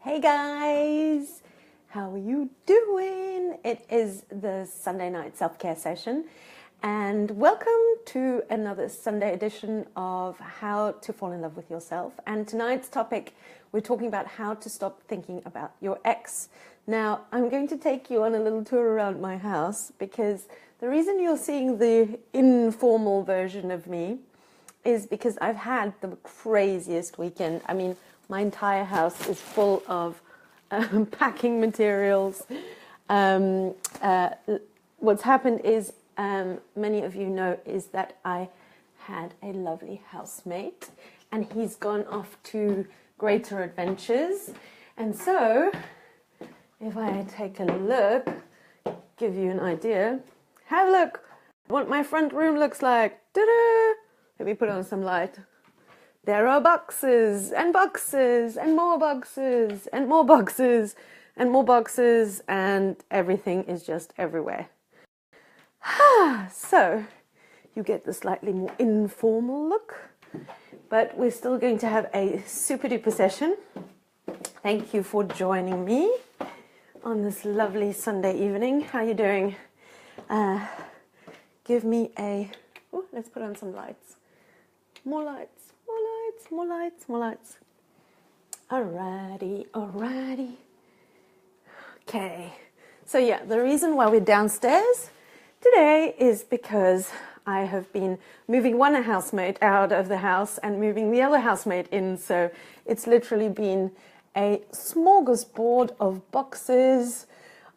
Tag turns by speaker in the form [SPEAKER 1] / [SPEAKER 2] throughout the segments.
[SPEAKER 1] Hey guys, how are you doing? It is the Sunday night self-care session and welcome to another Sunday edition of How to Fall in Love with Yourself. And tonight's topic, we're talking about how to stop thinking about your ex. Now, I'm going to take you on a little tour around my house because the reason you're seeing the informal version of me is because I've had the craziest weekend. I mean, my entire house is full of packing materials. What's happened is, many of you know, is that I had a lovely housemate and he's gone off to greater adventures. And so, if I take a look, give you an idea, have a look what my front room looks like. Ta-da! Let me put on some light. There are boxes and boxes and more boxes and more boxes and more boxes, and everything is just everywhere. So you get the slightly more informal look, but we're still going to have a super duper session. Thank you for joining me on this lovely Sunday evening. How are you doing? Give me a... Ooh, let's put on some lights. More lights. More lights. Alrighty. Okay. So yeah, the reason why we're downstairs today is because I have been moving one housemate out of the house and moving the other housemate in. So it's literally been a smorgasbord of boxes,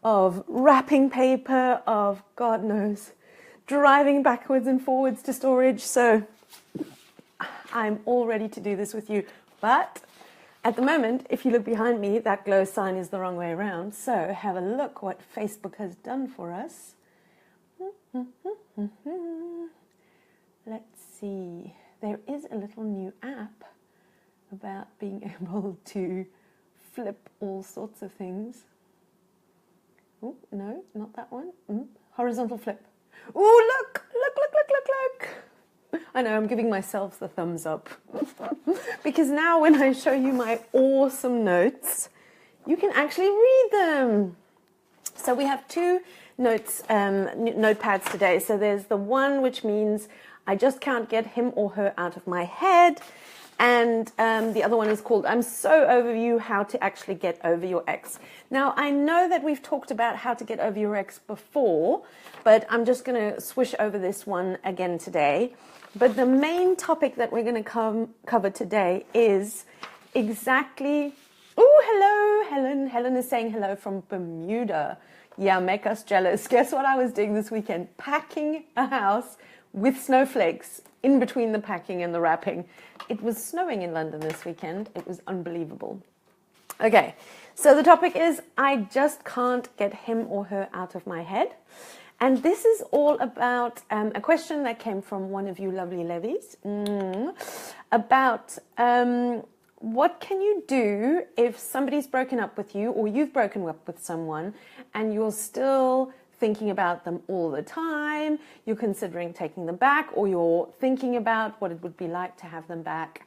[SPEAKER 1] of wrapping paper, of God knows, driving backwards and forwards to storage. So I'm all ready to do this with you, but at the moment, if you look behind me, that glow sign is the wrong way around. So have a look what Facebook has done for us. Let's see. There is a little new app about being able to flip all sorts of things. Oh, no, not that one. Horizontal flip. Oh, look. I know, I'm giving myself the thumbs up. Because now when I show you my awesome notes, you can actually read them. So we have two notes, notepads today. So there's the one which means I just can't get him or her out of my head. And the other one is called I'm so over you, how to actually get over your ex. Now, I know that we've talked about how to get over your ex before, but I'm just going to swish over this one again today. But the main topic that we're going to cover today is exactly... Oh, hello, Helen. Helen is saying hello from Bermuda. Yeah, make us jealous. Guess what I was doing this weekend? Packing a house with snowflakes in between the packing and the wrapping. It was snowing in London this weekend. It was unbelievable. Okay, so the topic is I just can't get him or her out of my head. And this is all about a question that came from one of you lovely levies about what can you do if somebody's broken up with you or you've broken up with someone and you're still thinking about them all the time, you're considering taking them back, or you're thinking about what it would be like to have them back.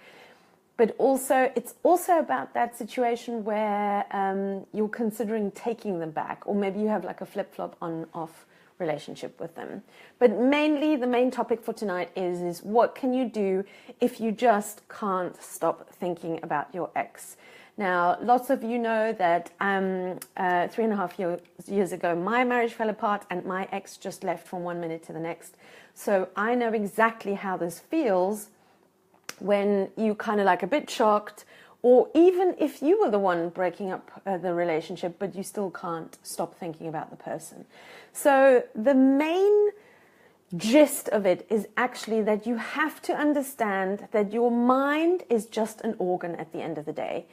[SPEAKER 1] But also, it's also about that situation where you're considering taking them back, or maybe you have like a flip-flop on-off relationship with them. But mainly, the main topic for tonight is what can you do if you just can't stop thinking about your ex? Now, lots of you know that 3.5 years ago, my marriage fell apart and my ex just left from one minute to the next. So I know exactly how this feels when you kind of like a bit shocked, or even if you were the one breaking up the relationship, but you still can't stop thinking about the person. So the main gist of it is actually that you have to understand that your mind is just an organ at the end of the day.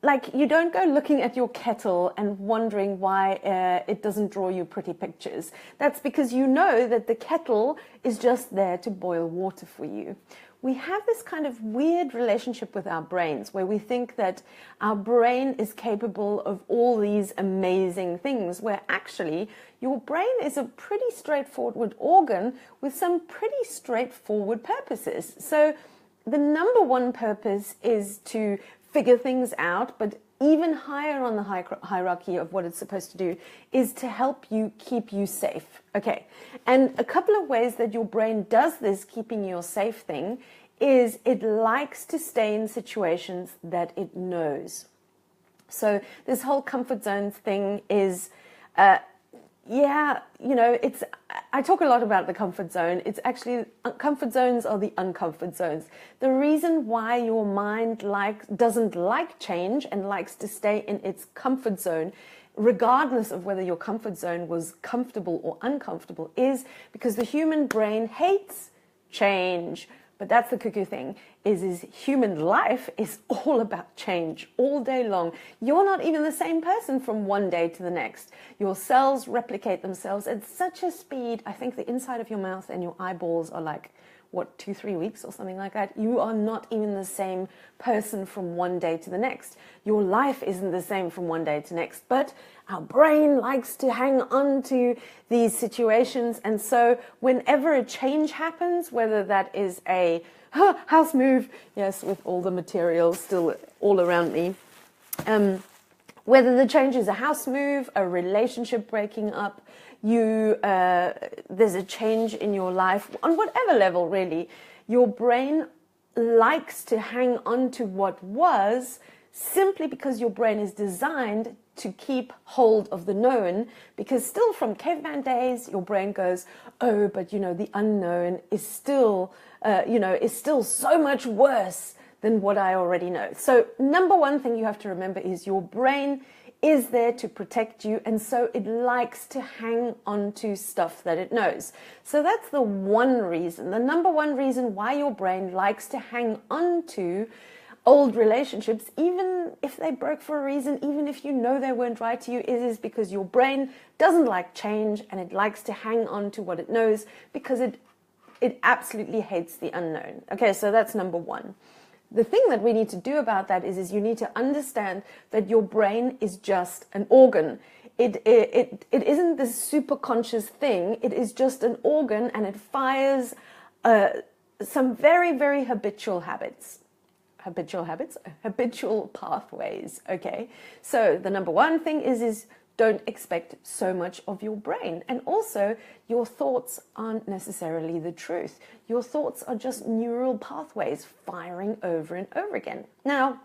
[SPEAKER 1] Like, you don't go looking at your kettle and wondering why it doesn't draw you pretty pictures. That's because you know that the kettle is just there to boil water for you. We have this kind of weird relationship with our brains where we think that our brain is capable of all these amazing things, where actually your brain is a pretty straightforward organ with some pretty straightforward purposes. So the number one purpose is to figure things out, but even higher on the hierarchy of what it's supposed to do is to help you keep you safe. Okay, and a couple of ways that your brain does this keeping you safe thing is it likes to stay in situations that it knows. So this whole comfort zone thing is, yeah, you know, I talk a lot about the comfort zone. It's actually, comfort zones are the uncomfort zones. The reason why your mind doesn't like change and likes to stay in its comfort zone, regardless of whether your comfort zone was comfortable or uncomfortable, is because the human brain hates change. But that's the cuckoo thing, is human life is all about change all day long. You're not even the same person from one day to the next. Your cells replicate themselves at such a speed. I think the inside of your mouth and your eyeballs are like, what, 2-3 weeks or something like that. You are not even the same person from one day to the next. Your life isn't the same from one day to the next, but our brain likes to hang on to these situations. And so whenever a change happens, whether that is a house move, yes, with all the materials still all around me, whether the change is a house move, a relationship breaking up, there's a change in your life, on whatever level really, your brain likes to hang on to what was, simply because your brain is designed to keep hold of the known, because still from caveman days, your brain goes, oh, but you know, the unknown is still, is still so much worse than what I already know. So number one thing you have to remember is your brain is there to protect you, and so it likes to hang on to stuff that it knows. So that's the one reason, the number one reason why your brain likes to hang on to old relationships, even if they broke for a reason, even if you know they weren't right to you, is because your brain doesn't like change and it likes to hang on to what it knows because it absolutely hates the unknown. Okay, so that's number one. The thing that we need to do about that is you need to understand that your brain is just an organ. It isn't this super conscious thing. It is just an organ, and it fires some very, very habitual pathways. Okay, so the number one thing is don't expect so much of your brain. And also, your thoughts aren't necessarily the truth. Your thoughts are just neural pathways firing over and over again. Now,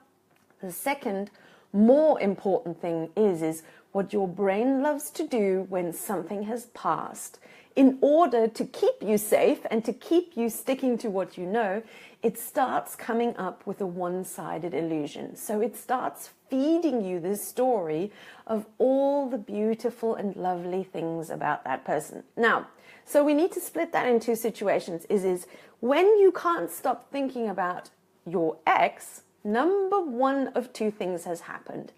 [SPEAKER 1] the second, more important thing is what your brain loves to do when something has passed. In order to keep you safe and to keep you sticking to what you know, it starts coming up with a one-sided illusion. So it starts feeding you this story of all the beautiful and lovely things about that person. Now, so we need to split that in two situations. Is when you can't stop thinking about your ex, number one of two things has happened.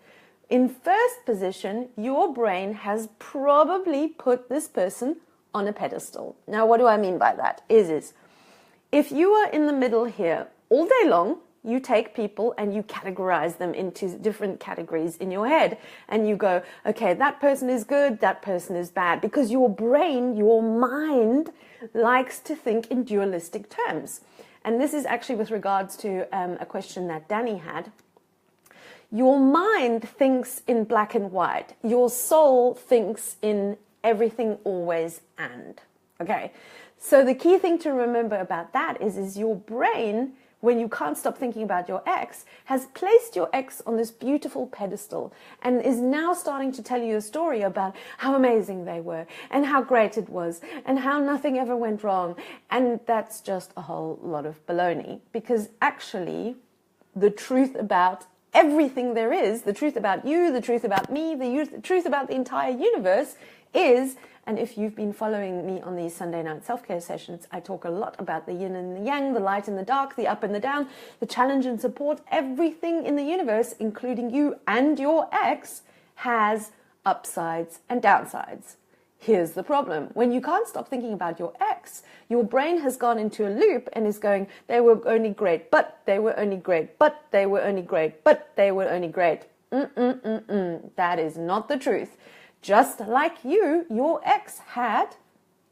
[SPEAKER 1] In first position, your brain has probably put this person on a pedestal. Now, what do I mean by that? Is if you are in the middle here all day long, you take people and you categorize them into different categories in your head. And you go, okay, that person is good, that person is bad. Because your brain, your mind likes to think in dualistic terms. And this is actually with regards to a question that Danny had. Your mind thinks in black and white. Your soul thinks in everything, always, and. Okay, so the key thing to remember about that is your brain, when you can't stop thinking about your ex, has placed your ex on this beautiful pedestal and is now starting to tell you a story about how amazing they were and how great it was and how nothing ever went wrong. And that's just a whole lot of baloney, because actually the truth about everything there is, the truth about you, the truth about me, the truth about the entire universe is, and if you've been following me on these Sunday night self-care sessions, I talk a lot about the yin and the yang, the light and the dark, the up and the down, the challenge and support. Everything in the universe, including you and your ex, has upsides and downsides. Here's the problem. When you can't stop thinking about your ex, your brain has gone into a loop and is going, they were only great, but they were only great, but they were only great, but they were only great. That is not the truth. Just like you, your ex had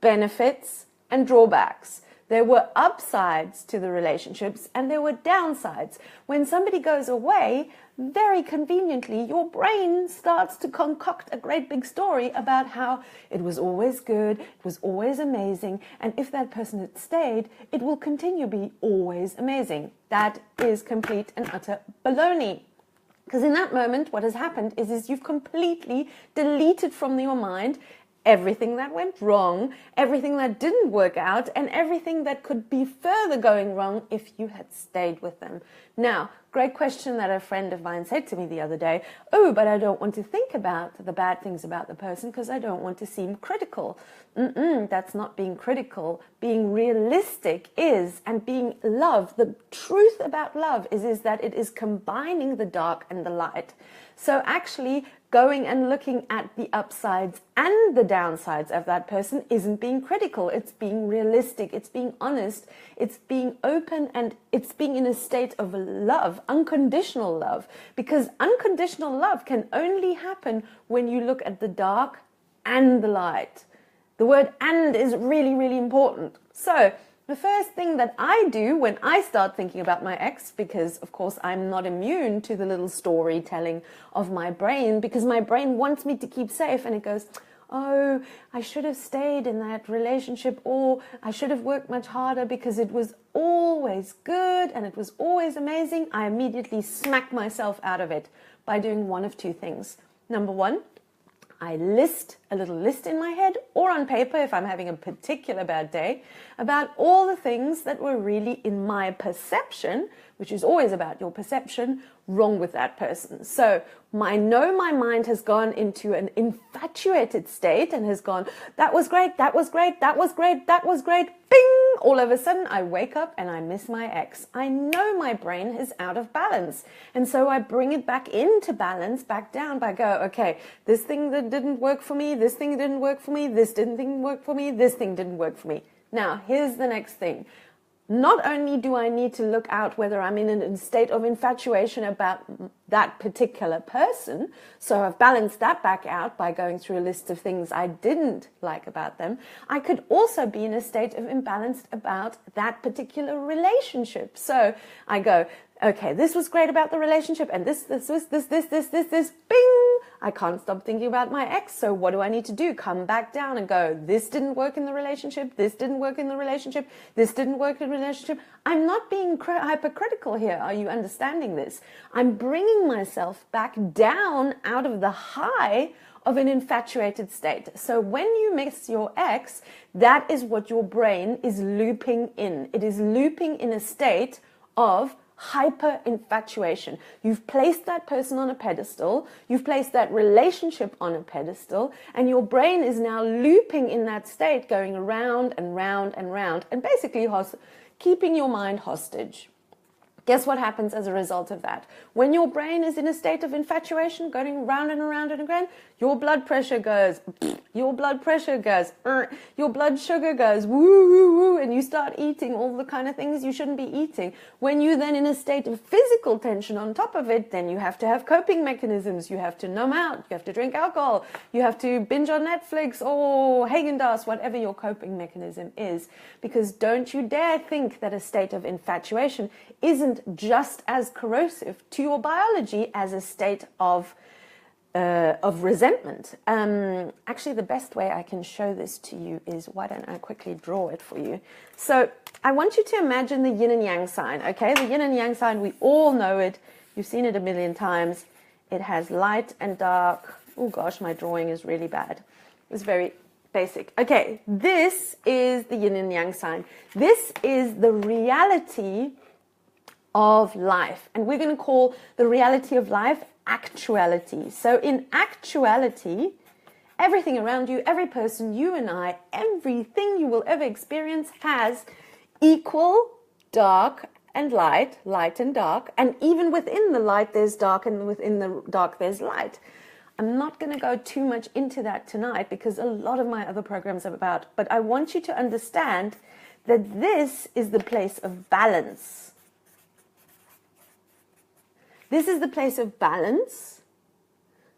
[SPEAKER 1] benefits and drawbacks. There were upsides to the relationships and there were downsides. When somebody goes away, very conveniently, your brain starts to concoct a great big story about how it was always good, it was always amazing, and if that person had stayed, it will continue to be always amazing. That is complete and utter baloney. Because in that moment, what has happened is you've completely deleted from your mind everything that went wrong, everything that didn't work out, and everything that could be further going wrong if you had stayed with them. Now, great question that a friend of mine said to me the other day. Oh, but I don't want to think about the bad things about the person because I don't want to seem critical. That's not being critical. Being realistic is, and being love, the truth about love is that it is combining the dark and the light. So actually going and looking at the upsides and the downsides of that person isn't being critical. It's being realistic. It's being honest. It's being open, and it's being in a state of love, unconditional love. Because unconditional love can only happen when you look at the dark and the light. The word "and" is really, really important. So the first thing that I do when I start thinking about my ex, because of course I'm not immune to the little storytelling of my brain, because my brain wants me to keep safe, and it goes, oh, I should have stayed in that relationship, or I should have worked much harder because it was always good and it was always amazing. I immediately smack myself out of it by doing one of two things. Number one, I list a little list in my head or on paper if I'm having a particular bad day about all the things that were really, in my perception, which is always about your perception, wrong with that person. So I know my mind has gone into an infatuated state and has gone, that was great, that was great, that was great, that was great, bing! All of a sudden I wake up and I miss my ex. I know my brain is out of balance. And so I bring it back into balance, back down, by go, okay, this thing that didn't work for me, this thing didn't work for me, this didn't work for me, this thing didn't work for me. Now, here's the next thing. Not only do I need to look out whether I'm in a state of infatuation about that particular person, so I've balanced that back out by going through a list of things I didn't like about them, I could also be in a state of imbalance about that particular relationship. So I go, okay, this was great about the relationship, and this, bing! I can't stop thinking about my ex, so what do I need to do? Come back down and go, this didn't work in the relationship, this didn't work in the relationship, this didn't work in the relationship. I'm not being hypercritical here. Are you understanding this? I'm bringing myself back down out of the high of an infatuated state. So when you miss your ex, that is what your brain is looping in. It is looping in a state of hyper infatuation. You've placed that person on a pedestal, you've placed that relationship on a pedestal, and your brain is now looping in that state, going around and round and round, and basically keeping your mind hostage. Guess what happens as a result of that? When your brain is in a state of infatuation, going round and around and around, your blood pressure goes, your blood pressure goes, your blood sugar goes, woo, woo, woo, and you start eating all the kind of things you shouldn't be eating. When you're then in a state of physical tension on top of it, then you have to have coping mechanisms. You have to numb out, you have to drink alcohol, you have to binge on Netflix or Haagen-Dazs, whatever your coping mechanism is. Because don't you dare think that a state of infatuation isn't just as corrosive to your biology as a state of resentment. Actually, the best way I can show this to you is, why don't I quickly draw it for you? So I want you to imagine the yin and yang sign, okay? The yin and yang sign, we all know it. You've seen it a million times. It has light and dark. Oh gosh, my drawing is really bad. It's very basic. Okay, this is the yin and yang sign. This is the reality of life. And we're going to call the reality of life actuality. So in actuality, everything around you, every person, you and I, everything you will ever experience has equal dark and light, light and dark. And even within the light, there's dark, and within the dark, there's light. I'm not going to go too much into that tonight because a lot of my other programs are about, but I want you to understand that this is the place of balance. This is the place of balance.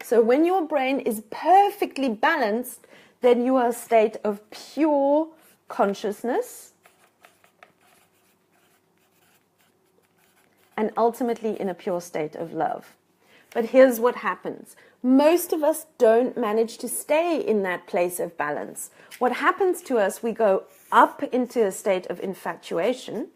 [SPEAKER 1] So when your brain is perfectly balanced, then you are a state of pure consciousness. and ultimately in a pure state of love. But here's what happens. Most of us don't manage to stay in that place of balance. What happens to us, we go up into a state of infatuation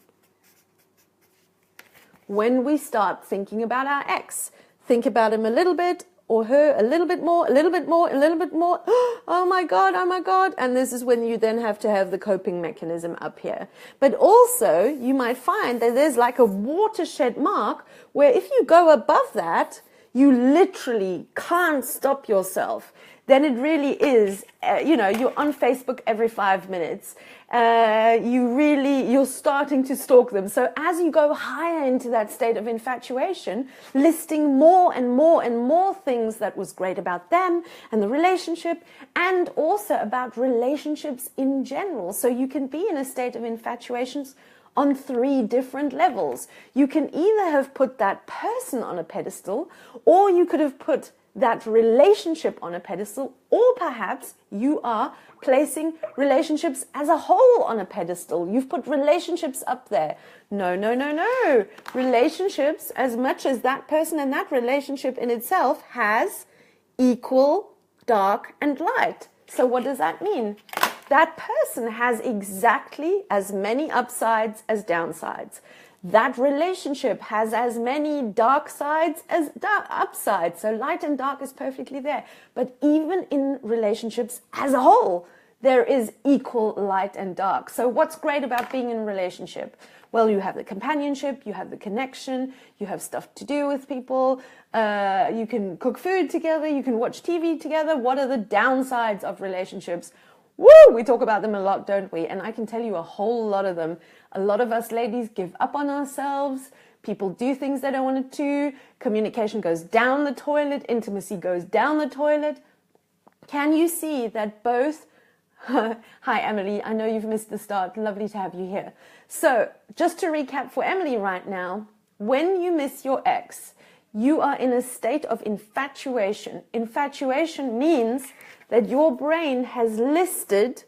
[SPEAKER 1] when we start thinking about our ex. Think about him a little bit, or her a little bit more, a little bit more, a little bit more. Oh my God, oh my God. And this is when you then have to have the coping mechanism up here. But also, you might find that there's like a watershed mark where if you go above that, you literally can't stop yourself. Then it really is, you're on Facebook every 5 minutes. You're starting to stalk them. So as you go higher into that state of infatuation, listing more and more and more things that was great about them and the relationship, and also about relationships in general. So you can be in a state of infatuation on 3 different levels. You can either have put that person on a pedestal, or you could have put that relationship on a pedestal, or perhaps you are placing relationships as a whole on a pedestal. You've put relationships up there. No, no, no, no. Relationships, as much as that person and that relationship in itself, has equal dark and light. So what does that mean? That person has exactly as many upsides as downsides. That relationship has as many dark sides as upsides. So light and dark is perfectly there. But even in relationships as a whole, there is equal light and dark. So what's great about being in a relationship? Well, you have the companionship, you have the connection, you have stuff to do with people, you can cook food together, you can watch TV together. What are the downsides of relationships? Woo! We talk about them a lot, don't we? And I can tell you a whole lot of them. A lot of us ladies give up on ourselves. People do things they don't want to do. Communication goes down the toilet. Intimacy goes down the toilet. Can you see that both... Hi, Emily. I know you've missed the start. Lovely to have you here. So, just to recap for Emily right now, when you miss your ex, you are in a state of infatuation. Infatuation means that your brain has listed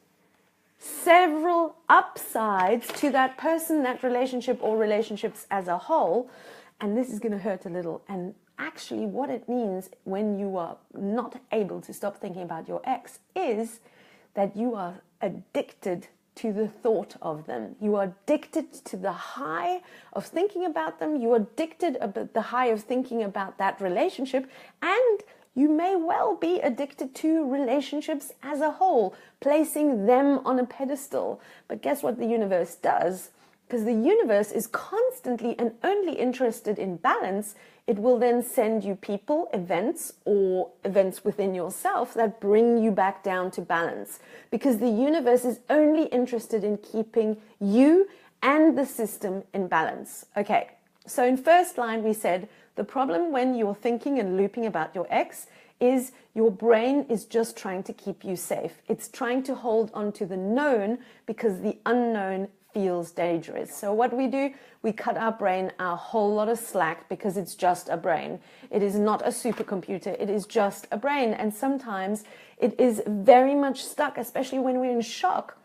[SPEAKER 1] several upsides to that person, that relationship, or relationships as a whole. And this is going to hurt a little. And actually what it means when you are not able to stop thinking about your ex is that you are addicted to the thought of them. You are addicted to the high of thinking about them. You are addicted to the high of thinking about that relationship. And you may well be addicted to relationships as a whole, placing them on a pedestal. But guess what the universe does? Because the universe is constantly and only interested in balance, it will then send you people, events, or events within yourself that bring you back down to balance. Because the universe is only interested in keeping you and the system in balance. Okay, so in first line we said, the problem when you're thinking and looping about your ex is your brain is just trying to keep you safe. It's trying to hold on to the known because the unknown feels dangerous. So what we do, we cut our brain a whole lot of slack because it's just a brain. It is not a supercomputer. It is just a brain. And sometimes it is very much stuck, especially when we're in shock,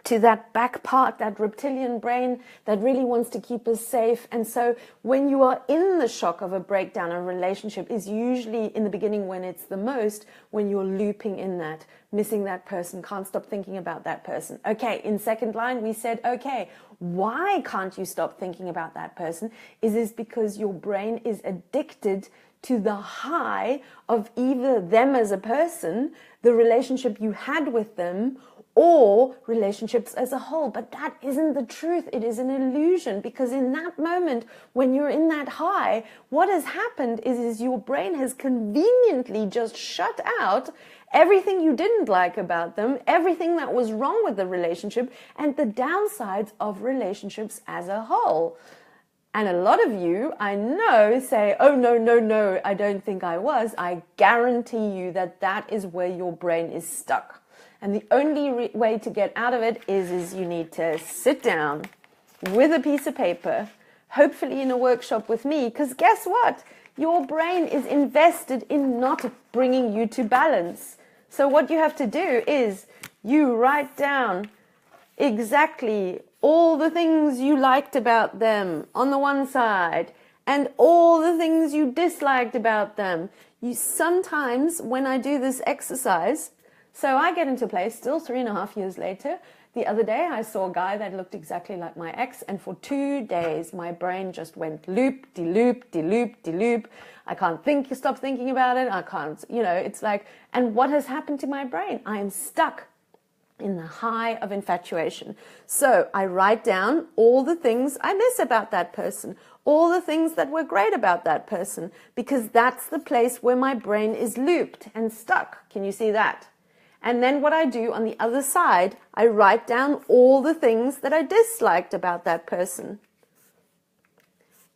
[SPEAKER 1] to that back part, that reptilian brain that really wants to keep us safe. And so when you are in the shock of a breakdown, a relationship is usually in the beginning when it's the most, when you're looping in that, missing that person, can't stop thinking about that person. Okay, in second line, we said, okay, why can't you stop thinking about that person? Is this because your brain is addicted to the high of either them as a person, the relationship you had with them, or relationships as a whole. But that isn't the truth. It is an illusion, because in that moment, when you're in that high, what has happened is your brain has conveniently just shut out everything you didn't like about them, everything that was wrong with the relationship, and the downsides of relationships as a whole. And a lot of you, I know, say, oh, no, no, no, I don't think I was. I guarantee you that that is where your brain is stuck. And the only way to get out of it is you need to sit down with a piece of paper, hopefully in a workshop with me, because guess what? Your brain is invested in not bringing you to balance. So what you have to do is you write down exactly all the things you liked about them on the one side and all the things you disliked about them. You sometimes, when I do this exercise, so I get into place still 3.5 years later. The other day I saw a guy that looked exactly like my ex, and for 2 days my brain just went loop, de-loop, de-loop, de-loop. I can't stop thinking about it. I can't, it's like, and what has happened to my brain? I am stuck in the high of infatuation. So I write down all the things I miss about that person, all the things that were great about that person, because that's the place where my brain is looped and stuck. Can you see that? And then what I do on the other side, I write down all the things that I disliked about that person.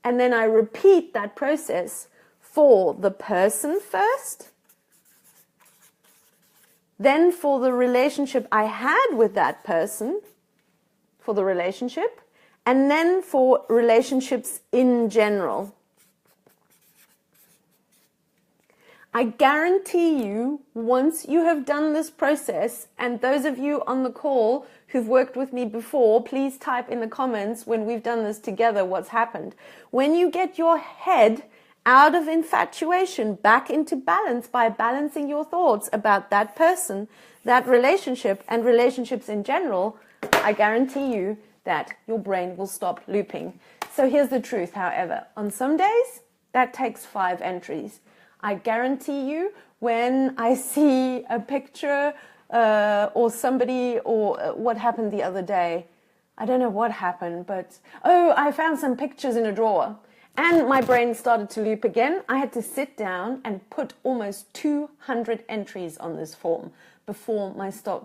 [SPEAKER 1] And then I repeat that process for the person first, then for the relationship I had with that person, for the relationship, and then for relationships in general. I guarantee you, once you have done this process, and those of you on the call who've worked with me before, please type in the comments when we've done this together what's happened. When you get your head out of infatuation, back into balance by balancing your thoughts about that person, that relationship, and relationships in general, I guarantee you that your brain will stop looping. So here's the truth, however. On some days, that takes 5 entries. I guarantee you, when I see a picture or somebody, or what happened the other day, I don't know what happened, but, I found some pictures in a drawer. And my brain started to loop again. I had to sit down and put almost 200 entries on this form before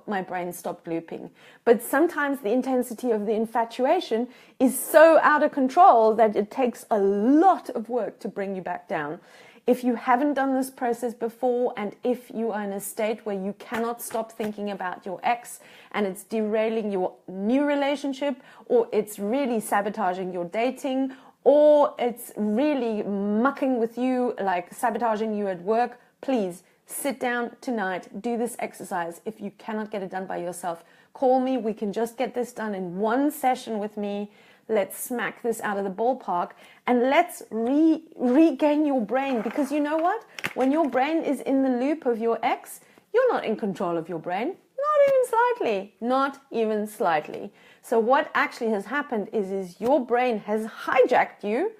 [SPEAKER 1] my brain stopped looping. But sometimes the intensity of the infatuation is so out of control that it takes a lot of work to bring you back down. If you haven't done this process before, and if you are in a state where you cannot stop thinking about your ex and it's derailing your new relationship, or it's really sabotaging your dating, or it's really mucking with you, like sabotaging you at work, please sit down tonight, do this exercise. If you cannot get it done by yourself, call me. We can just get this done in one session with me. Let's smack this out of the ballpark, and let's regain your brain. Because you know what? When your brain is in the loop of your ex, you're not in control of your brain. Not even slightly. Not even slightly. So what actually has happened is your brain has hijacked you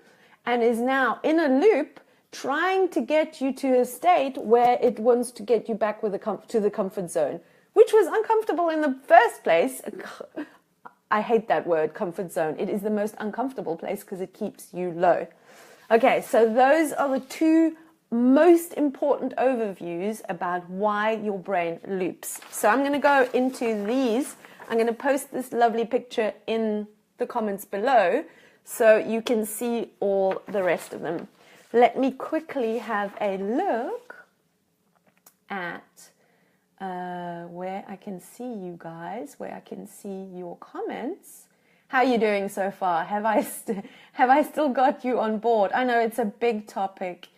[SPEAKER 1] and is now in a loop trying to get you to a state where it wants to get you back to the comfort zone, which was uncomfortable in the first place. I hate that word, comfort zone. It is the most uncomfortable place because it keeps you low. Okay, so those are the 2 most important overviews about why your brain loops. So I'm going to go into these. I'm going to post this lovely picture in the comments below so you can see all the rest of them. Let me quickly have a look at where I can see you guys, where I can see your comments. How are you doing so far? Have I still got you on board? I know it's a big topic.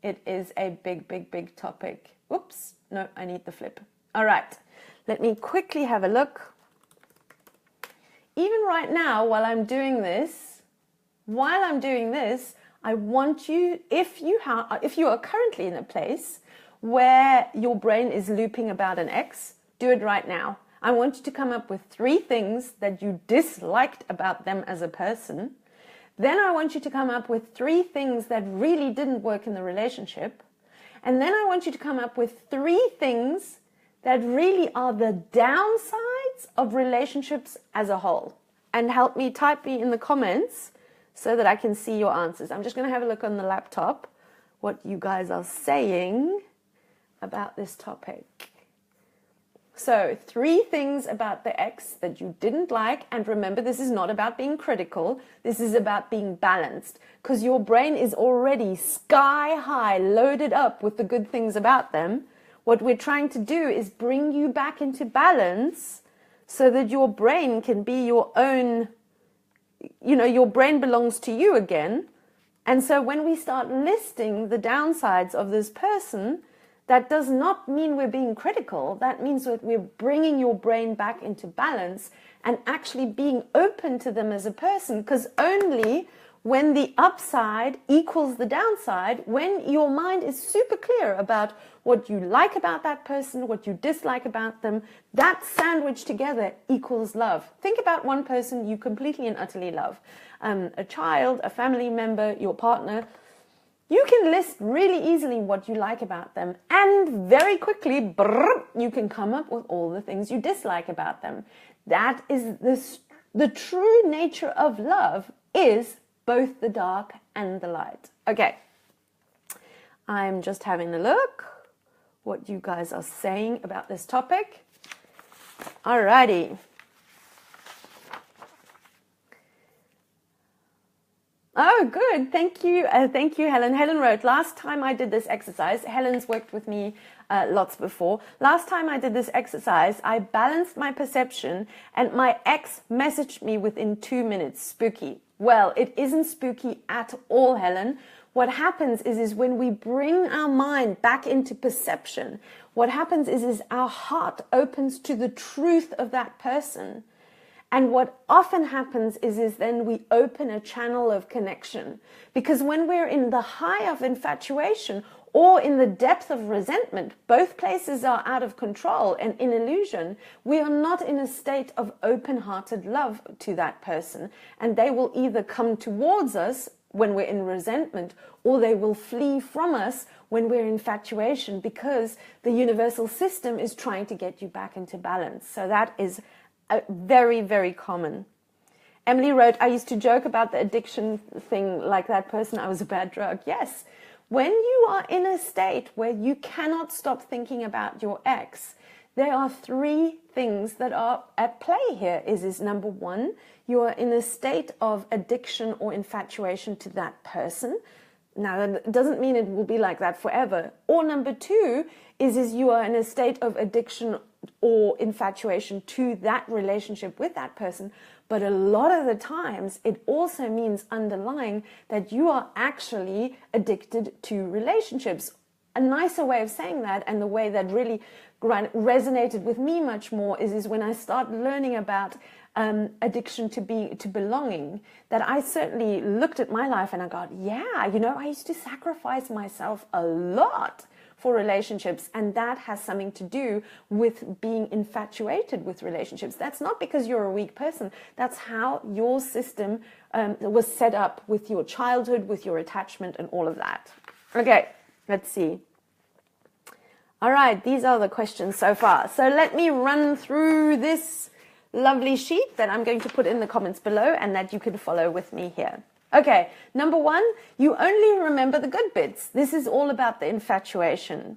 [SPEAKER 1] It is a big, big, big topic. Oops, no, I need the flip. All right, let me quickly have a look. Even right now, while I'm doing this, I want you, if you are currently in a place where your brain is looping about an ex, do it right now. I want you to come up with 3 things that you disliked about them as a person. Then I want you to come up with 3 things that really didn't work in the relationship. And then I want you to come up with 3 things that really are the downsides of relationships as a whole. And type me in the comments so that I can see your answers. I'm just going to have a look on the laptop what you guys are saying about this topic. So 3 things about the ex that you didn't like. And remember, this is not about being critical. This is about being balanced, because your brain is already sky high loaded up with the good things about them. What we're trying to do is bring you back into balance so that your brain can be your own, your brain belongs to you again. And so when we start listing the downsides of this person, that does not mean we're being critical. That means that we're bringing your brain back into balance and actually being open to them as a person, because only when the upside equals the downside, when your mind is super clear about what you like about that person, what you dislike about them, that sandwich together equals love. Think about one person you completely and utterly love. A child, a family member, your partner. You can list really easily what you like about them, and very quickly, you can come up with all the things you dislike about them. That is the true nature of love, is both the dark and the light. Okay, I'm just having a look what you guys are saying about this topic. Alrighty. Oh, good. Thank you. Thank you, Helen. Helen wrote, last time I did this exercise, Helen's worked with me lots before. Last time I did this exercise, I balanced my perception and my ex messaged me within 2 minutes. Spooky. Well, it isn't spooky at all, Helen. What happens is when we bring our mind back into perception, what happens is our heart opens to the truth of that person. And what often happens is then we open a channel of connection. Because when we're in the high of infatuation or in the depth of resentment, both places are out of control and in illusion. We are not in a state of open-hearted love to that person. And they will either come towards us when we're in resentment, or they will flee from us when we're in infatuation, because the universal system is trying to get you back into balance. So that is very, very common. Emily wrote, I used to joke about the addiction thing, like that person, I was a bad drug. Yes. When you are in a state where you cannot stop thinking about your ex, there are 3 things that are at play here. Is number 1, you are in a state of addiction or infatuation to that person. Now, that doesn't mean it will be like that forever. Or number 2 is you are in a state of addiction or infatuation to that relationship with that person. But a lot of the times, it also means underlying that you are actually addicted to relationships. A nicer way of saying that, and the way that really resonated with me much more, is when I start learning about addiction to belonging, that I certainly looked at my life and I got, yeah, I used to sacrifice myself a lot for relationships, and that has something to do with being infatuated with relationships. That's not because you're a weak person. That's how your system was set up with your childhood, with your attachment and all of that. Okay, let's see. All right, these are the questions so far. So let me run through this lovely sheet that I'm going to put in the comments below and that you can follow with me here. Okay, number 1, you only remember the good bits. This is all about the infatuation.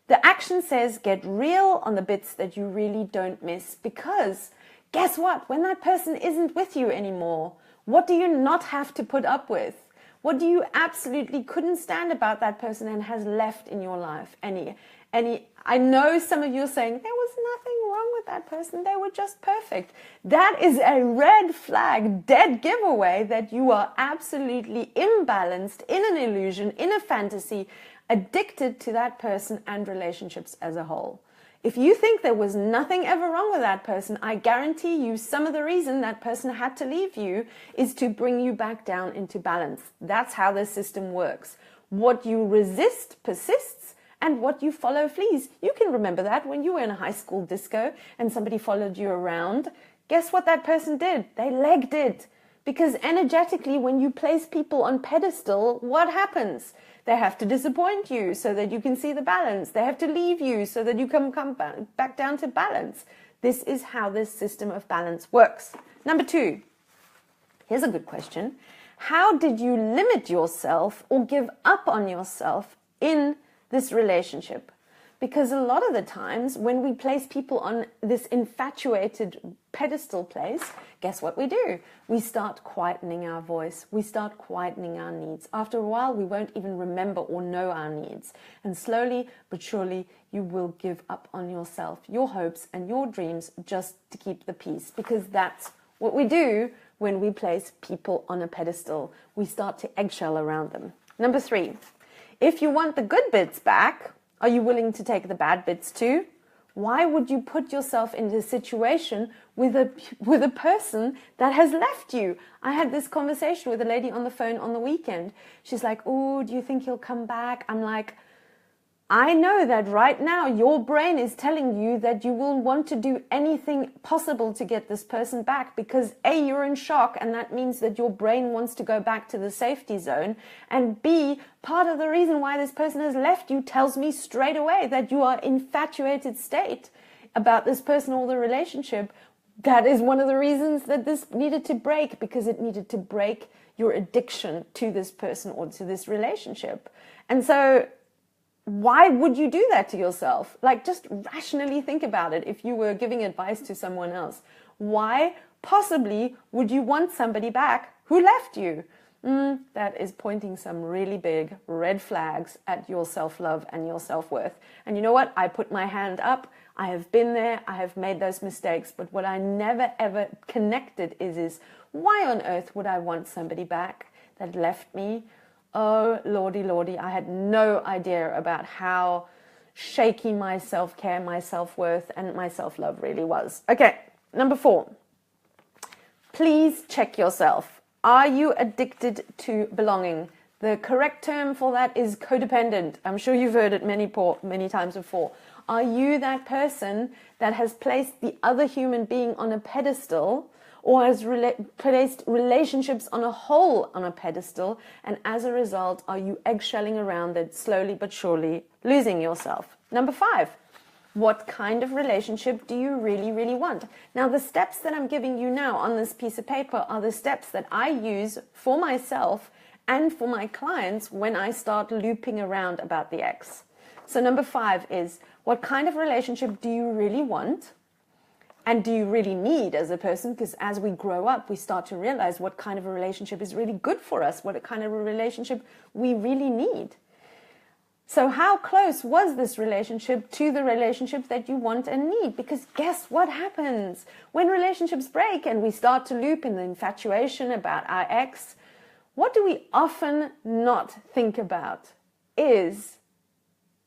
[SPEAKER 1] The action says get real on the bits that you really don't miss, because guess what? When that person isn't with you anymore, what do you not have to put up with? What do you absolutely couldn't stand about that person and has left in your life? I know some of you are saying, there was nothing wrong with that person. They were just perfect. That is a red flag, dead giveaway that you are absolutely imbalanced, in an illusion, in a fantasy, addicted to that person and relationships as a whole. If you think there was nothing ever wrong with that person, I guarantee you some of the reason that person had to leave you is to bring you back down into balance. That's how this system works. What you resist persists, and what you follow flees. You can remember that when you were in a high school disco and somebody followed you around. Guess what that person did? They legged it. Because energetically, when you place people on pedestal, what happens? They have to disappoint you so that you can see the balance. They have to leave you so that you can come back down to balance. This is how this system of balance works. Number 2, here's a good question. How did you limit yourself or give up on yourself in this relationship? Because a lot of the times when we place people on this infatuated pedestal place, guess what we do? We start quietening our voice. We start quietening our needs. After a while, we won't even remember or know our needs. And slowly but surely, you will give up on yourself, your hopes and your dreams, just to keep the peace. Because that's what we do when we place people on a pedestal. We start to eggshell around them. Number 3. If you want the good bits back, are you willing to take the bad bits too? Why would you put yourself in a situation with a person that has left you? I had this conversation with a lady on the phone on the weekend. She's like, oh, do you think he'll come back? I'm like, I know that right now your brain is telling you that you will want to do anything possible to get this person back because A, you're in shock, and that means that your brain wants to go back to the safety zone, and B, part of the reason why this person has left you tells me straight away that you are in infatuated state about this person or the relationship. That is one of the reasons that this needed to break, because it needed to break your addiction to this person or to this relationship. And so why would you do that to yourself? Like, just rationally think about it. If you were giving advice to someone else, why possibly would you want somebody back who left you? That is pointing some really big red flags at your self-love and your self-worth. And you know what? I put my hand up. I have been there. I have made those mistakes. But what I never, ever connected is why on earth would I want somebody back that left me? Oh, lordy, lordy, I had no idea about how shaky my self-care, my self-worth, and my self-love really was. Okay, number 4. Please check yourself. Are you addicted to belonging? The correct term for that is codependent. I'm sure you've heard it many times before. Are you that person that has placed the other human being on a pedestal, or has placed relationships on a whole on a pedestal, and as a result, are you eggshelling around it, slowly but surely losing yourself? Number 5, what kind of relationship do you really, really want? Now, the steps that I'm giving you now on this piece of paper are the steps that I use for myself and for my clients when I start looping around about the ex. So number 5 is, what kind of relationship do you really want? And do you really need as a person? Because as we grow up, we start to realize what kind of a relationship is really good for us, what kind of a relationship we really need. So how close was this relationship to the relationship that you want and need? Because guess what happens? When relationships break and we start to loop in the infatuation about our ex, what do we often not think about is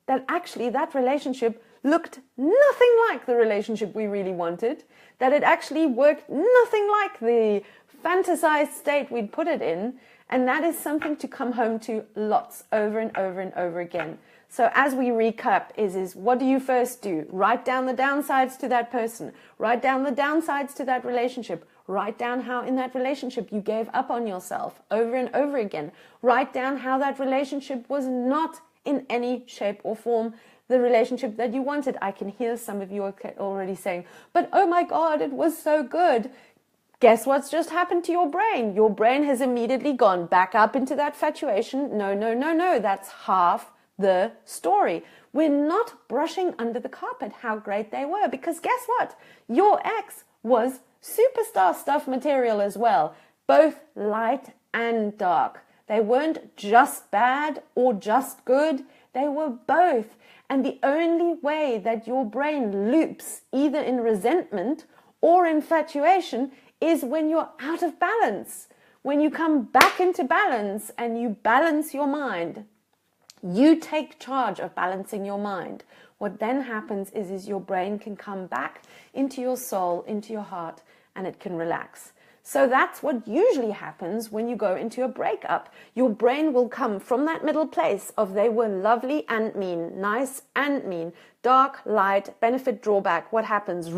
[SPEAKER 1] that actually that relationship looked nothing like the relationship we really wanted, that it actually worked nothing like the fantasized state we'd put it in, and that is something to come home to lots over and over and over again. So as we recap is what do you first do? Write down the downsides to that person. Write down the downsides to that relationship. Write down how in that relationship you gave up on yourself over and over again. Write down how that relationship was not in any shape or form the relationship that you wanted. I can hear some of you already saying, but oh my God, it was so good. Guess what's just happened to your brain? Your brain has immediately gone back up into that infatuation. No, no, no, no. That's half the story. We're not brushing under the carpet how great they were, because guess what? Your ex was superstar stuff material as well, both light and dark. They weren't just bad or just good. They were both. And the only way that your brain loops either in resentment or infatuation is when you're out of balance. When you come back into balance and you balance your mind, you take charge of balancing your mind. What then happens is your brain can come back into your soul, into your heart, and it can relax. So that's what usually happens when you go into a breakup. Your brain will come from that middle place of they were lovely and mean, nice and mean, dark, light, benefit, drawback. What happens?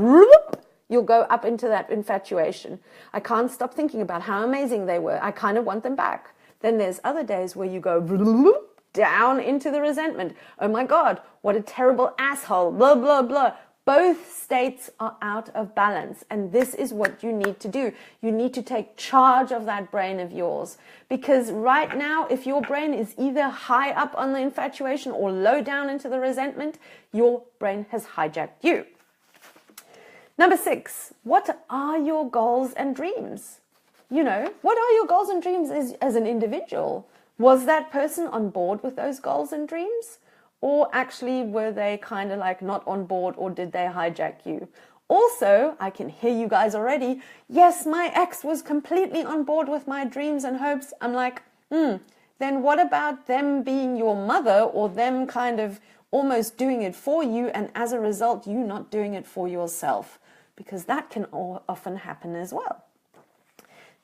[SPEAKER 1] You'll go up into that infatuation. I can't stop thinking about how amazing they were. I kind of want them back. Then there's other days where you go down into the resentment. Oh my God, what a terrible asshole, blah, blah, blah. Both states are out of balance, and this is what you need to do. You need to take charge of that brain of yours, because right now, if your brain is either high up on the infatuation or low down into the resentment, your brain has hijacked you. Number 6, what are your goals and dreams? You know, what are your goals and dreams as an individual? Was that person on board with those goals and dreams? Or actually, were they kind of like not on board, or did they hijack you? Also, I can hear you guys already. Yes, my ex was completely on board with my dreams and hopes. I'm like, then what about them being your mother, or them kind of almost doing it for you, and as a result, you not doing it for yourself, because that can often happen as well.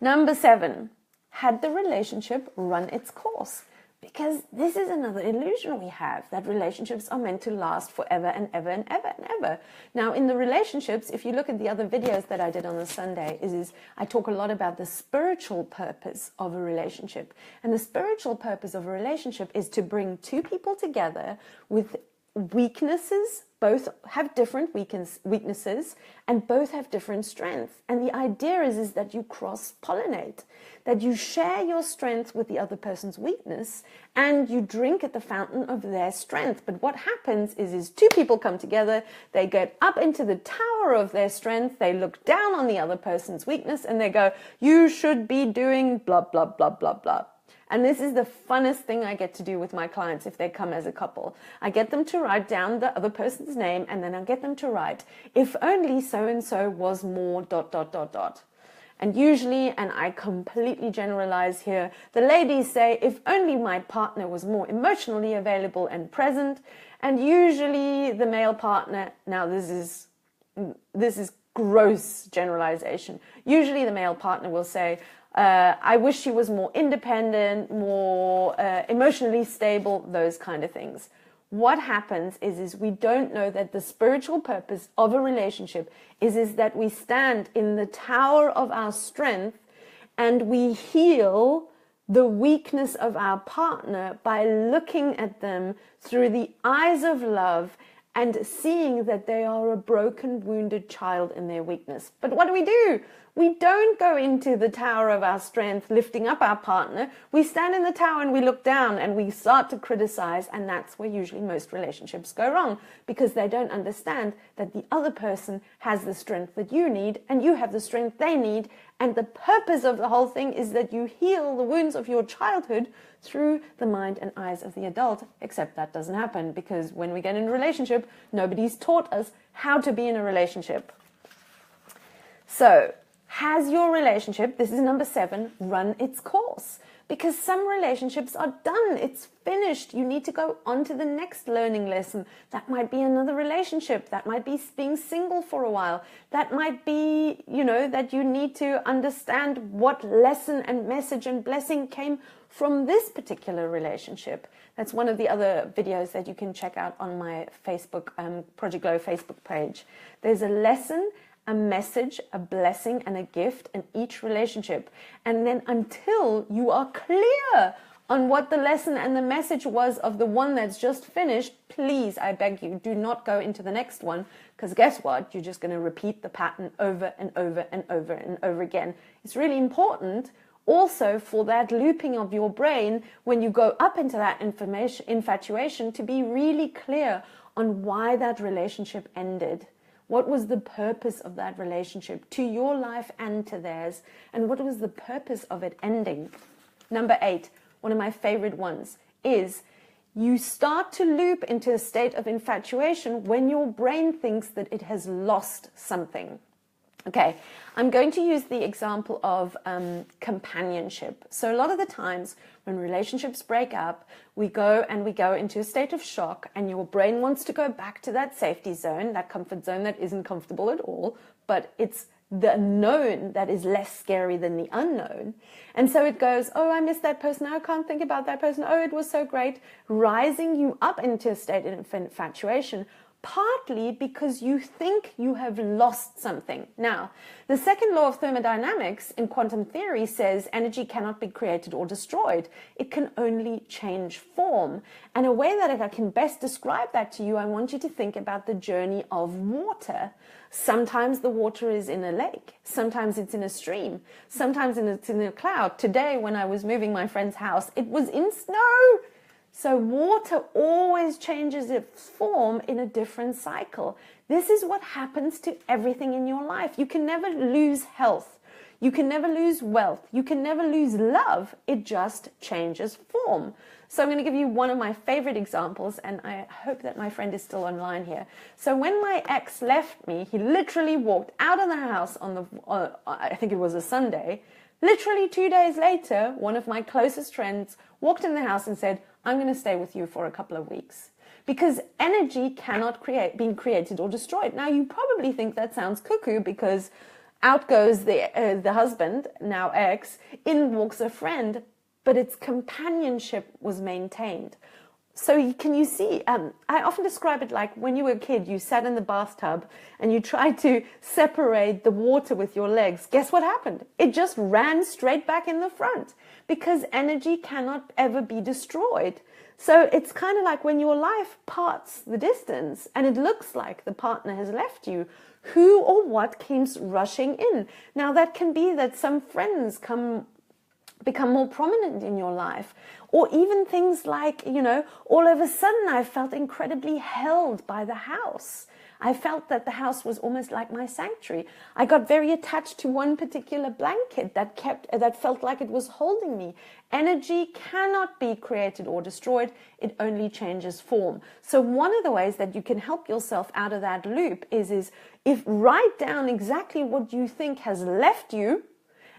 [SPEAKER 1] Number 7, had the relationship run its course? Because this is another illusion we have, that relationships are meant to last forever and ever and ever and ever. Now, in the relationships, if you look at the other videos that I did on the Sunday, I talk a lot about the spiritual purpose of a relationship. And the spiritual purpose of a relationship is to bring two people together with weaknesses. Both have different weaknesses, and both have different strengths. And the idea is that you cross-pollinate, that you share your strength with the other person's weakness, and you drink at the fountain of their strength. But what happens is two people come together, they get up into the tower of their strength, they look down on the other person's weakness, and they go, you should be doing blah, blah, blah, blah, blah. And this is the funnest thing I get to do with my clients if they come as a couple. I get them to write down the other person's name, and then I get them to write, if only so-and-so was more ... And usually, and I completely generalize here, the ladies say, if only my partner was more emotionally available and present. And usually the male partner, now this is gross generalization. Usually the male partner will say, I wish she was more independent, more emotionally stable, those kind of things. What happens is we don't know that the spiritual purpose of a relationship is that we stand in the tower of our strength and we heal the weakness of our partner by looking at them through the eyes of love and seeing that they are a broken, wounded child in their weakness. But what do? We don't go into the tower of our strength, lifting up our partner. We stand in the tower and we look down and we start to criticize, and that's where usually most relationships go wrong, because they don't understand that the other person has the strength that you need and you have the strength they need, and the purpose of the whole thing is that you heal the wounds of your childhood through the mind and eyes of the adult, except that doesn't happen, because when we get in a relationship, nobody's taught us how to be in a relationship. So, has your relationship, this is number 7, run its course? Because some relationships are done, it's finished. You need to go on to the next learning lesson. That might be another relationship. That might be being single for a while. That might be, that you need to understand what lesson and message and blessing came from this particular relationship. That's one of the other videos that you can check out on my Facebook, Project Glow Facebook page. There's a lesson, a message, a blessing, and a gift in each relationship. And then until you are clear on what the lesson and the message was of the one that's just finished, please, I beg you, do not go into the next one, because guess what? You're just going to repeat the pattern over and over and over and over again. It's really important also for that looping of your brain when you go up into that infatuation to be really clear on why that relationship ended. What was the purpose of that relationship to your life and to theirs? And what was the purpose of it ending? Number 8, one of my favorite ones, is you start to loop into a state of infatuation when your brain thinks that it has lost something. Okay, I'm going to use the example of companionship. So a lot of the times when relationships break up, we go into a state of shock, and your brain wants to go back to that safety zone, that comfort zone that isn't comfortable at all, but it's the known that is less scary than the unknown. And so it goes, oh, I miss that person. Oh, I can't think about that person. Oh, it was so great. Rising you up into a state of infatuation, partly because you think you have lost something. Now, the second law of thermodynamics in quantum theory says energy cannot be created or destroyed. It can only change form. And a way that I can best describe that to you, I want you to think about the journey of water. Sometimes the water is in a lake. Sometimes it's in a stream. Sometimes it's in a cloud. Today, when I was moving my friend's house, it was in snow. So water always changes its form in a different cycle. This is what happens to everything in your life. You can never lose health. You can never lose wealth. You can never lose love. It just changes form. So I'm going to give you one of my favorite examples, and I hope that my friend is still online here. So when my ex left me, he literally walked out of the house on I think it was a Sunday, Literally 2 days later, one of my closest friends walked in the house and said, I'm going to stay with you for a couple of weeks. Because energy cannot be created or destroyed. Now, you probably think that sounds cuckoo because out goes the husband, now ex, in walks a friend, but its companionship was maintained. So can you see, I often describe it like when you were a kid, you sat in the bathtub and you tried to separate the water with your legs. Guess what happened? It just ran straight back in the front because energy cannot ever be destroyed. So it's kind of like when your life parts the distance and it looks like the partner has left you, who or what comes rushing in? Now that can be that some friends become more prominent in your life, or even things like, all of a sudden I felt incredibly held by the house. I felt that the house was almost like my sanctuary. I got very attached to one particular blanket that felt like it was holding me. Energy cannot be created or destroyed. It only changes form. So one of the ways that you can help yourself out of that loop is write down exactly what you think has left you,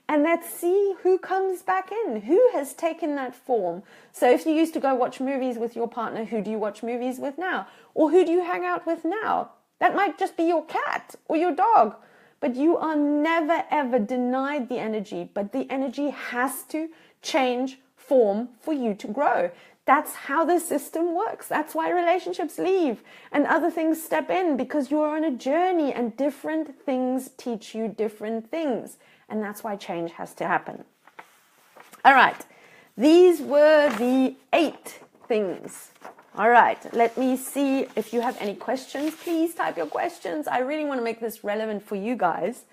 [SPEAKER 1] and let's see who comes back in, who has taken that form. So if you used to go watch movies with your partner, who do you watch movies with now? Or who do you hang out with now? That might just be your cat or your dog. But you are never, ever denied the energy. But the energy has to change form for you to grow. That's how the system works. That's why relationships leave and other things step in, because you are on a journey and different things teach you different things. And that's why change has to happen. All right. These were the 8 things. All right. Let me see if you have any questions. Please type your questions. I really want to make this relevant for you guys.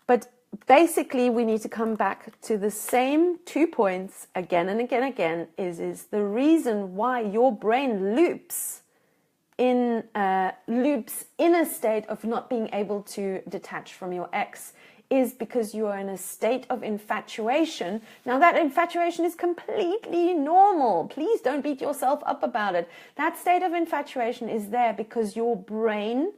[SPEAKER 1] But basically, we need to come back to the same 2 points again and again and again is the reason why your brain loops in a state of not being able to detach from your ex is because you are in a state of infatuation. Now that infatuation is completely normal. Please don't beat yourself up about it. That state of infatuation is there because your brain,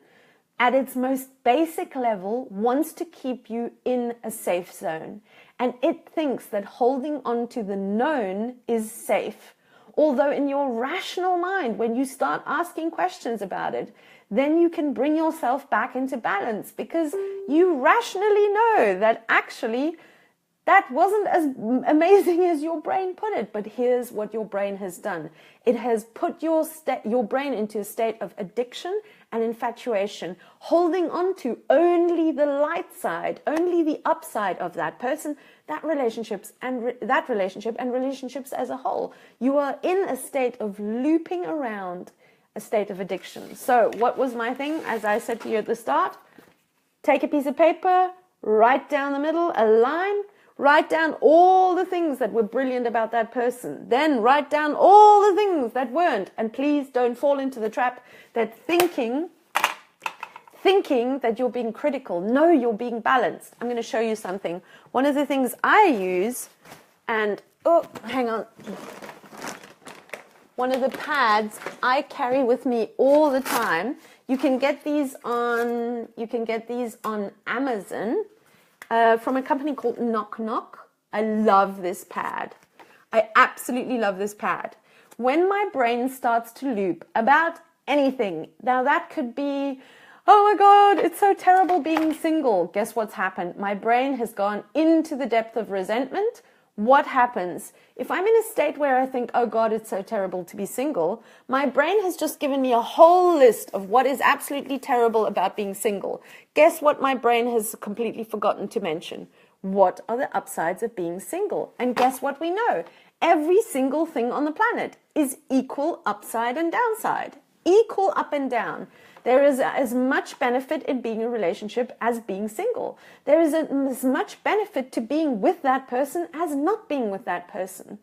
[SPEAKER 1] at its most basic level, wants to keep you in a safe zone. And it thinks that holding on to the known is safe. Although in your rational mind, when you start asking questions about it, then you can bring yourself back into balance, because you rationally know that actually that wasn't as amazing as your brain put it. But here's what your brain has done. It has put your brain into a state of addiction and infatuation, holding on to only the light side, only the upside of that person, that relationship and relationships as a whole. You are in a state of looping around a state of addiction. So what was my thing? As I said to you at the start, take a piece of paper, write down the middle, a line, write down all the things that were brilliant about that person. Then write down all the things that weren't. And please don't fall into the trap that thinking that you're being critical. No, you're being balanced. I'm going to show you something. One of the things I use, and hang on. One of the pads I carry with me all the time. You can get these on Amazon from a company called Knock Knock. I love this pad. I absolutely love this pad. When my brain starts to loop about anything, now that could be, oh my God, it's so terrible being single. Guess what's happened? My brain has gone into the depth of resentment. What happens? If I'm in a state where I think, oh God, it's so terrible to be single, my brain has just given me a whole list of what is absolutely terrible about being single. Guess what my brain has completely forgotten to mention? What are the upsides of being single? And guess what we know? Every single thing on the planet is equal upside and downside. Equal up and down. There is as much benefit in being in a relationship as being single. There is as much benefit to being with that person as not being with that person.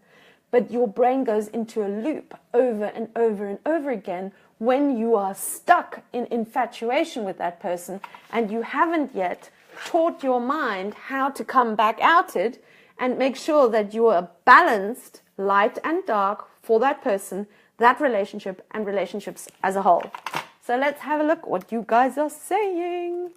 [SPEAKER 1] But your brain goes into a loop over and over and over again when you are stuck in infatuation with that person and you haven't yet taught your mind how to come back out it and make sure that you are balanced, light and dark for that person, that relationship and relationships as a whole. So let's have a look what you guys are saying.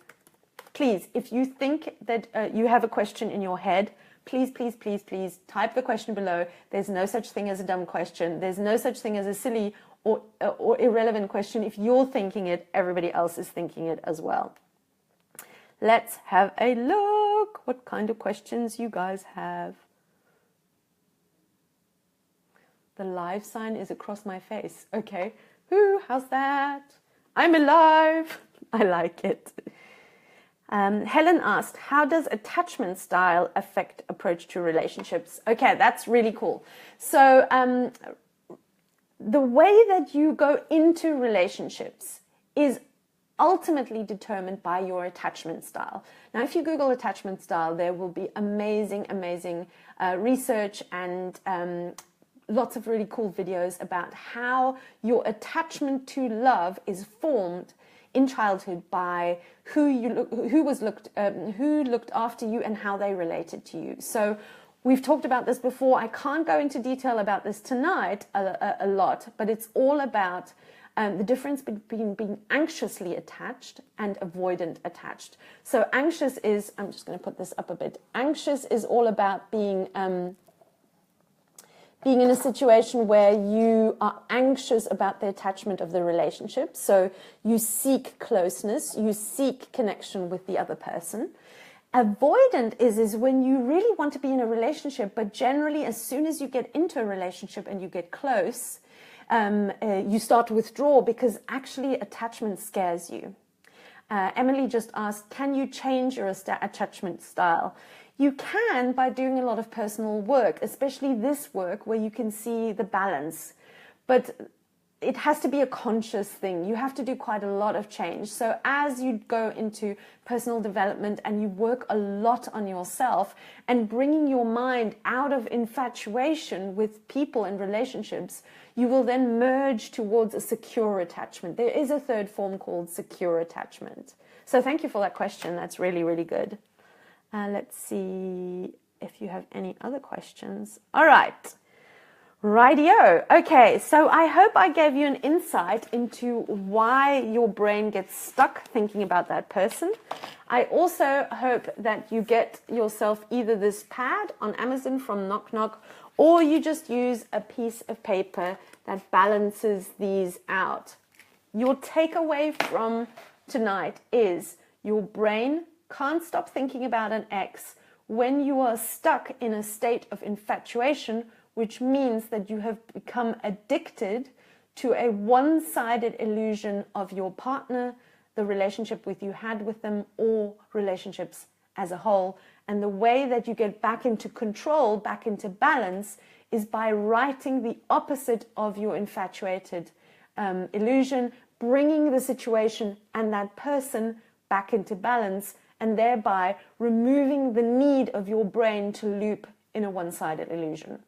[SPEAKER 1] please, if you think that you have a question in your head, please, please, please, please type the question below. There's no such thing as a dumb question. There's no such thing as a silly or irrelevant question. If you're thinking it, everybody else is thinking it as well. Let's have a look what kind of questions you guys have. The live sign is across my face. Okay. Ooh, how's that? I'm alive. I like it. Helen asked, how does attachment style affect approach to relationships? Okay, that's really cool. So the way that you go into relationships is ultimately determined by your attachment style. Now, if you Google attachment style, there will be amazing research and lots of really cool videos about how your attachment to love is formed in childhood by who looked after you and how they related to you. So we've talked about this before. I can't go into detail about this tonight a lot, but it's all about the difference between being anxiously attached and avoidant attached. So anxious is, I'm just going to put this up a bit. Anxious is all about being in a situation where you are anxious about the attachment of the relationship. So you seek closeness, you seek connection with the other person. Avoidant is when you really want to be in a relationship, but generally as soon as you get into a relationship and you get close, you start to withdraw because actually attachment scares you. Emily just asked, can you change your attachment style? You can by doing a lot of personal work, especially this work where you can see the balance. But it has to be a conscious thing. You have to do quite a lot of change. So as you go into personal development and you work a lot on yourself and bringing your mind out of infatuation with people and relationships, you will then merge towards a secure attachment. There is a third form called secure attachment. So thank you for that question. That's really, really good. Let's see if you have any other questions. All right. Rightio. Okay, so I hope I gave you an insight into why your brain gets stuck thinking about that person. I also hope that you get yourself either this pad on Amazon from Knock Knock, or you just use a piece of paper that balances these out. Your takeaway from tonight is your brain can't stop thinking about an ex when you are stuck in a state of infatuation, which means that you have become addicted to a one-sided illusion of your partner, the relationship you had with them, or relationships as a whole. And the way that you get back into control, back into balance, is by writing the opposite of your infatuated illusion, bringing the situation and that person back into balance, and thereby removing the need of your brain to loop in a one-sided illusion.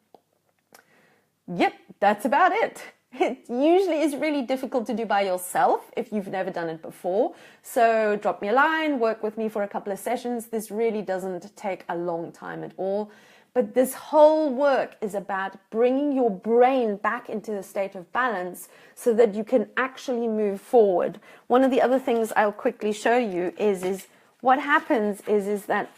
[SPEAKER 1] Yep, that's about it. It usually is really difficult to do by yourself if you've never done it before. So drop me a line, work with me for a couple of sessions. This really doesn't take a long time at all. But this whole work is about bringing your brain back into a state of balance so that you can actually move forward. One of the other things I'll quickly show you is what happens is that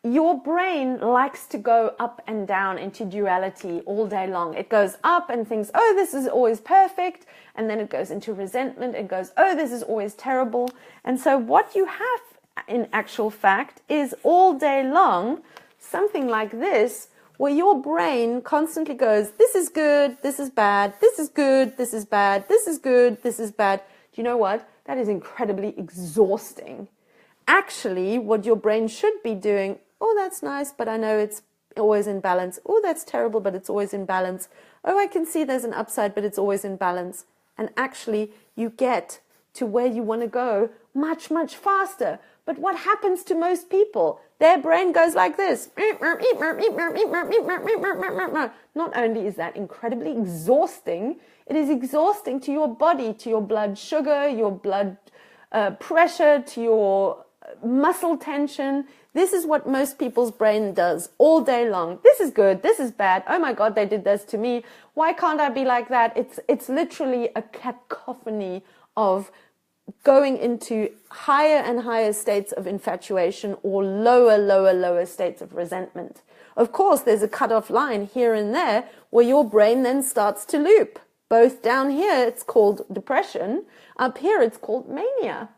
[SPEAKER 1] your brain likes to go up and down into duality all day long. It goes up and thinks, oh, this is always perfect. And then it goes into resentment and goes, oh, this is always terrible. And so what you have in actual fact is all day long something like this, where your brain constantly goes, this is good, this is bad, this is good, this is bad, this is good, this is bad. Do you know what? That is incredibly exhausting. Actually, what your brain should be doing, oh, that's nice, but I know it's always in balance. Oh, that's terrible, but it's always in balance. Oh, I can see there's an upside, but it's always in balance. And actually, you get to where you want to go much, much faster. But what happens to most people? Their brain goes like this. Not only is that incredibly exhausting, it is exhausting to your body, to your blood sugar, your blood pressure, to your muscle tension. This is what most people's brain does all day long. This is good. This is bad. Oh my God, they did this to me. Why can't I be like that? It's literally a cacophony of going into higher and higher states of infatuation or lower states of resentment. Of course, there's a cutoff line here and there where your brain then starts to loop. Both down here, it's called depression. Up here, it's called mania.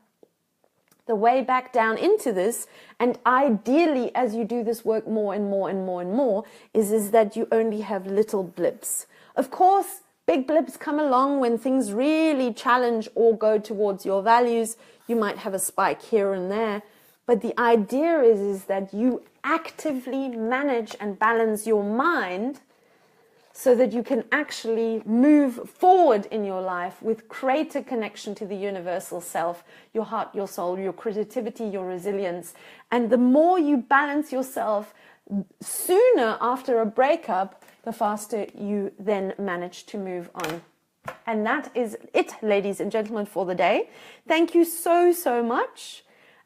[SPEAKER 1] The way back down into this, and ideally as you do this work more and more, is that you only have little blips. Of course, big blips come along when things really challenge or go towards your values. You might have a spike here and there, but the idea is that you actively manage and balance your mind so that you can actually move forward in your life with greater connection to the universal self, your heart, your soul, your creativity, your resilience. And the more you balance yourself sooner after a breakup, the faster you then manage to move on. And that is it, ladies and gentlemen, for the day. Thank you so much.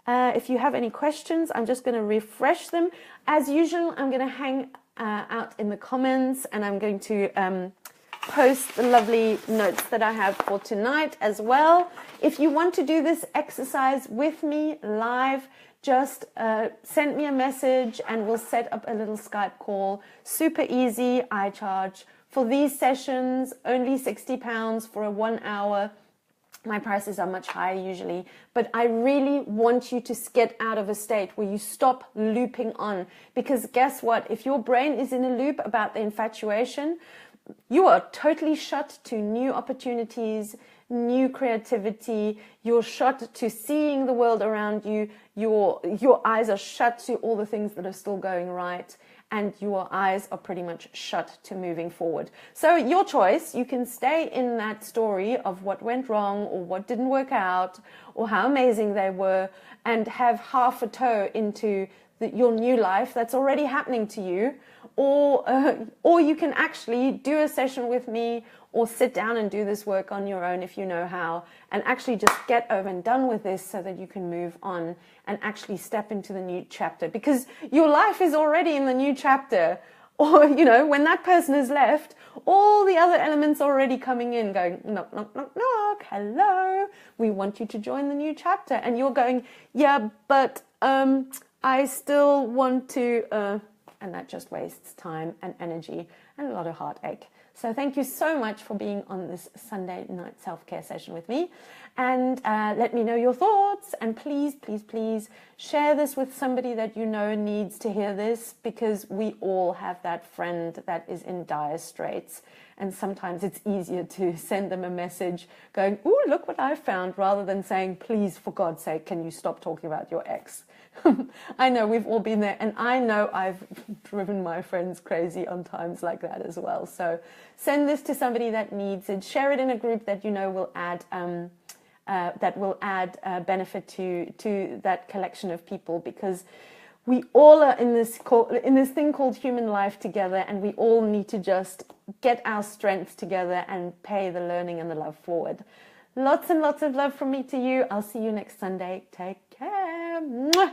[SPEAKER 1] If you have any questions, I'm just going to refresh them. As usual, I'm going to hang out in the comments, and I'm going to post the lovely notes that I have for tonight as well. If you want to do this exercise with me live, just send me a message and we'll set up a little Skype call. Super easy. I charge for these sessions only £60 for a 1 hour. My prices are much higher usually, but I really want you to get out of a state where you stop looping on, because guess what? If your brain is in a loop about the infatuation, you are totally shut to new opportunities, new creativity. You're shut to seeing the world around you. Your eyes are shut to all the things that are still going right, and your eyes are pretty much shut to moving forward. So your choice, you can stay in that story of what went wrong or what didn't work out or how amazing they were, and have half a toe into your new life that's already happening to you, or you can actually do a session with me or sit down and do this work on your own if you know how, and actually just get over and done with this so that you can move on and actually step into the new chapter, because your life is already in the new chapter. Or, you know, when that person has left, all the other elements are already coming in, going, knock, knock, knock, knock, hello, we want you to join the new chapter. And you're going, yeah, but I still want to, and that just wastes time and energy and a lot of heartache. So thank you so much for being on this Sunday night self-care session with me. And let me know your thoughts. And please, please, please share this with somebody that you know needs to hear this, because we all have that friend that is in dire straits. And sometimes it's easier to send them a message going, ooh, look what I found, rather than saying, please, for God's sake, can you stop talking about your ex? I know we've all been there, and I know I've driven my friends crazy on times like that as well. So send this to somebody that needs it. Share it in a group that you know will add benefit to that collection of people, because we all are in this thing called human life together, and we all need to just get our strengths together and pay the learning and the love forward. Lots and lots of love from me to you. I'll see you next Sunday. Take care. Mwah!